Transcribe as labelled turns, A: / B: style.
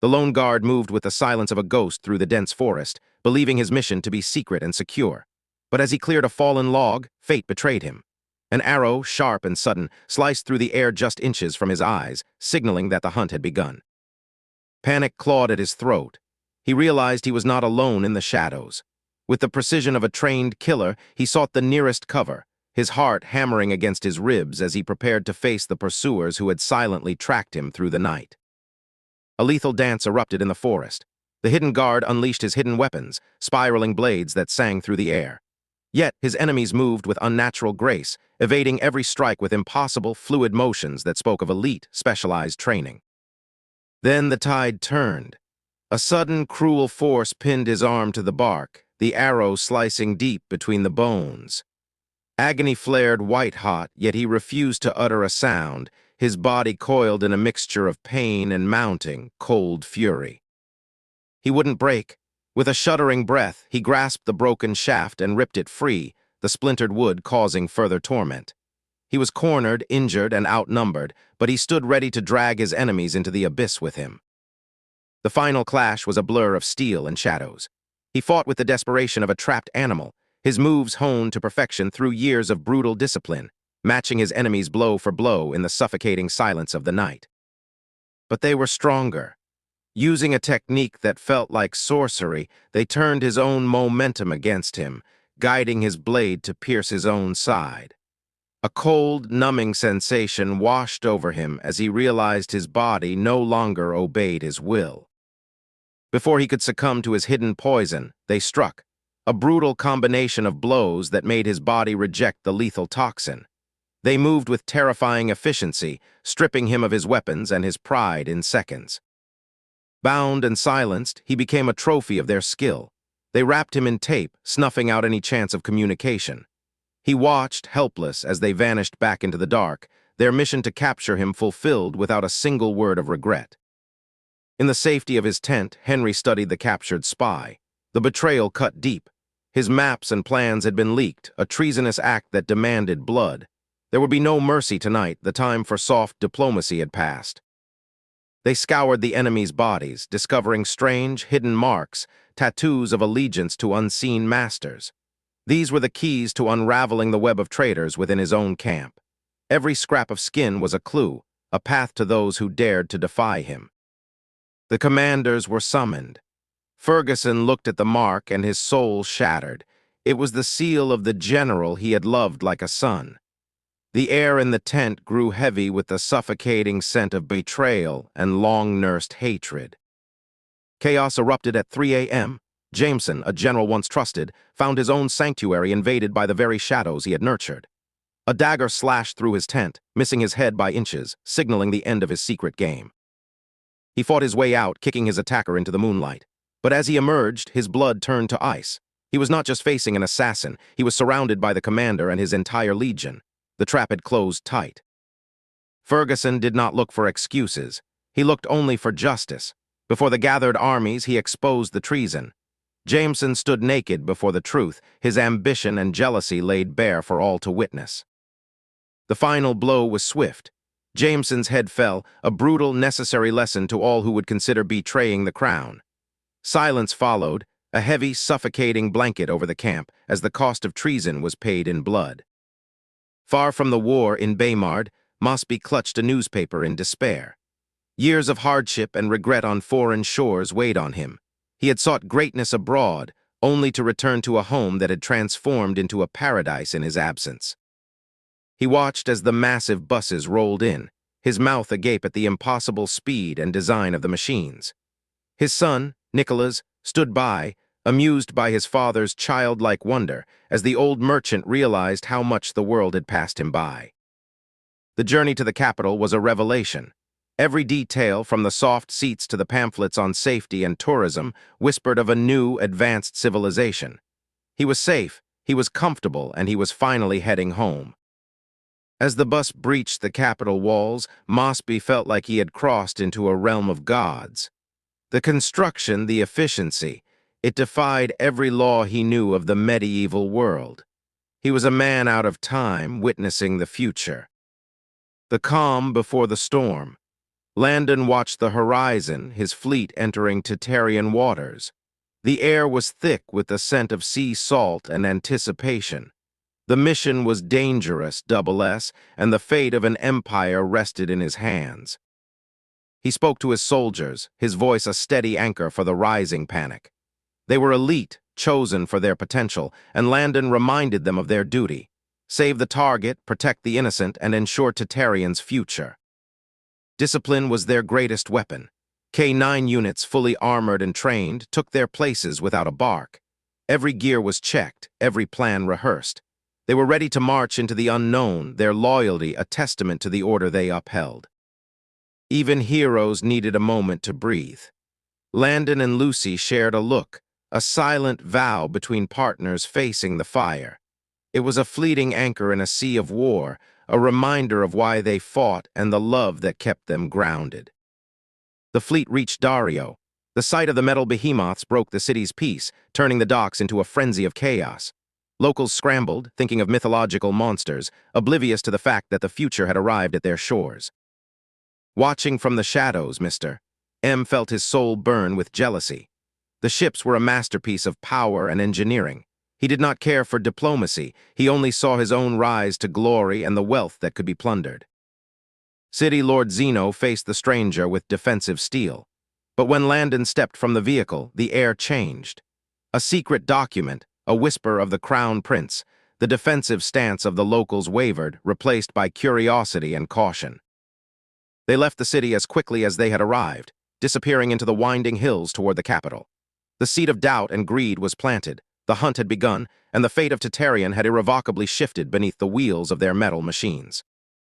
A: The lone guard moved with the silence of a ghost through the dense forest, believing his mission to be secret and secure. But as he cleared a fallen log, fate betrayed him. An arrow, sharp and sudden, sliced through the air just inches from his eyes, signaling that the hunt had begun. Panic clawed at his throat. He realized he was not alone in the shadows. With the precision of a trained killer, he sought the nearest cover, his heart hammering against his ribs as he prepared to face the pursuers who had silently tracked him through the night. A lethal dance erupted in the forest. The hidden guard unleashed his hidden weapons, spiraling blades that sang through the air. Yet his enemies moved with unnatural grace, evading every strike with impossible, fluid motions that spoke of elite, specialized training. Then the tide turned. A sudden, cruel force pinned his arm to the bark, the arrow slicing deep between the bones. Agony flared white-hot, yet he refused to utter a sound, his body coiled in a mixture of pain and mounting, cold fury. He wouldn't break. With a shuddering breath, he grasped the broken shaft and ripped it free, the splintered wood causing further torment. He was cornered, injured, and outnumbered, but he stood ready to drag his enemies into the abyss with him. The final clash was a blur of steel and shadows. He fought with the desperation of a trapped animal, his moves honed to perfection through years of brutal discipline, matching his enemies blow for blow in the suffocating silence of the night. But they were stronger. Using a technique that felt like sorcery, they turned his own momentum against him, guiding his blade to pierce his own side. A cold, numbing sensation washed over him as he realized his body no longer obeyed his will. Before he could succumb to his hidden poison, they struck, a brutal combination of blows that made his body reject the lethal toxin. They moved with terrifying efficiency, stripping him of his weapons and his pride in seconds. Bound and silenced, he became a trophy of their skill. They wrapped him in tape, snuffing out any chance of communication. He watched, helpless, as they vanished back into the dark, their mission to capture him fulfilled without a single word of regret. In the safety of his tent, Henry studied the captured spy. The betrayal cut deep. His maps and plans had been leaked, a treasonous act that demanded blood. There would be no mercy tonight, the time for soft diplomacy had passed. They scoured the enemy's bodies, discovering strange, hidden marks, tattoos of allegiance to unseen masters. These were the keys to unraveling the web of traitors within his own camp. Every scrap of skin was a clue, a path to those who dared to defy him. The commanders were summoned. Ferguson looked at the mark and his soul shattered. It was the seal of the general he had loved like a son. The air in the tent grew heavy with the suffocating scent of betrayal and long-nursed hatred. Chaos erupted at 3 a.m. Jameson, a general once trusted, found his own sanctuary invaded by the very shadows he had nurtured. A dagger slashed through his tent, missing his head by inches, signaling the end of his secret game. He fought his way out, kicking his attacker into the moonlight. But as he emerged, his blood turned to ice. He was not just facing an assassin, he was surrounded by the commander and his entire legion. The trap had closed tight. Ferguson did not look for excuses. He looked only for justice. Before the gathered armies, he exposed the treason. Jameson stood naked before the truth, his ambition and jealousy laid bare for all to witness. The final blow was swift. Jameson's head fell, a brutal, necessary lesson to all who would consider betraying the crown. Silence followed, a heavy, suffocating blanket over the camp, as the cost of treason was paid in blood. Far from the war in Baymard, Mosby clutched a newspaper in despair. Years of hardship and regret on foreign shores weighed on him. He had sought greatness abroad, only to return to a home that had transformed into a paradise in his absence. He watched as the massive buses rolled in, his mouth agape at the impossible speed and design of the machines. His son, Nicholas, stood by, amused by his father's childlike wonder, as the old merchant realized how much the world had passed him by. The journey to the capital was a revelation. Every detail, from the soft seats to the pamphlets on safety and tourism, whispered of a new, advanced civilization. He was safe, he was comfortable, and he was finally heading home. As the bus breached the capital walls, Mosby felt like he had crossed into a realm of gods. The construction, the efficiency, it defied every law he knew of the medieval world. He was a man out of time, witnessing the future. The calm before the storm. Landon watched the horizon, his fleet entering Tartarian waters. The air was thick with the scent of sea salt and anticipation. The mission was dangerous, S, and the fate of an empire rested in his hands. He spoke to his soldiers, his voice a steady anchor for the rising panic. They were elite, chosen for their potential, and Landon reminded them of their duty. Save the target, protect the innocent, and ensure Tartarian's future. Discipline was their greatest weapon. K9 units, fully armored and trained, took their places without a bark. Every gear was checked, every plan rehearsed. They were ready to march into the unknown, their loyalty a testament to the order they upheld. Even heroes needed a moment to breathe. Landon and Lucy shared a look, a silent vow between partners facing the fire. It was a fleeting anchor in a sea of war, a reminder of why they fought and the love that kept them grounded. The fleet reached Dario. The sight of the metal behemoths broke the city's peace, turning the docks into a frenzy of chaos. Locals scrambled, thinking of mythological monsters, oblivious to the fact that the future had arrived at their shores. Watching from the shadows, Mr. M felt his soul burn with jealousy. The ships were a masterpiece of power and engineering. He did not care for diplomacy, he only saw his own rise to glory and the wealth that could be plundered. City Lord Zeno faced the stranger with defensive steel. But when Landon stepped from the vehicle, the air changed. A secret document, a whisper of the Crown Prince, the defensive stance of the locals wavered, replaced by curiosity and caution. They left the city as quickly as they had arrived, disappearing into the winding hills toward the capital. The seed of doubt and greed was planted, the hunt had begun, and the fate of Tartarian had irrevocably shifted beneath the wheels of their metal machines.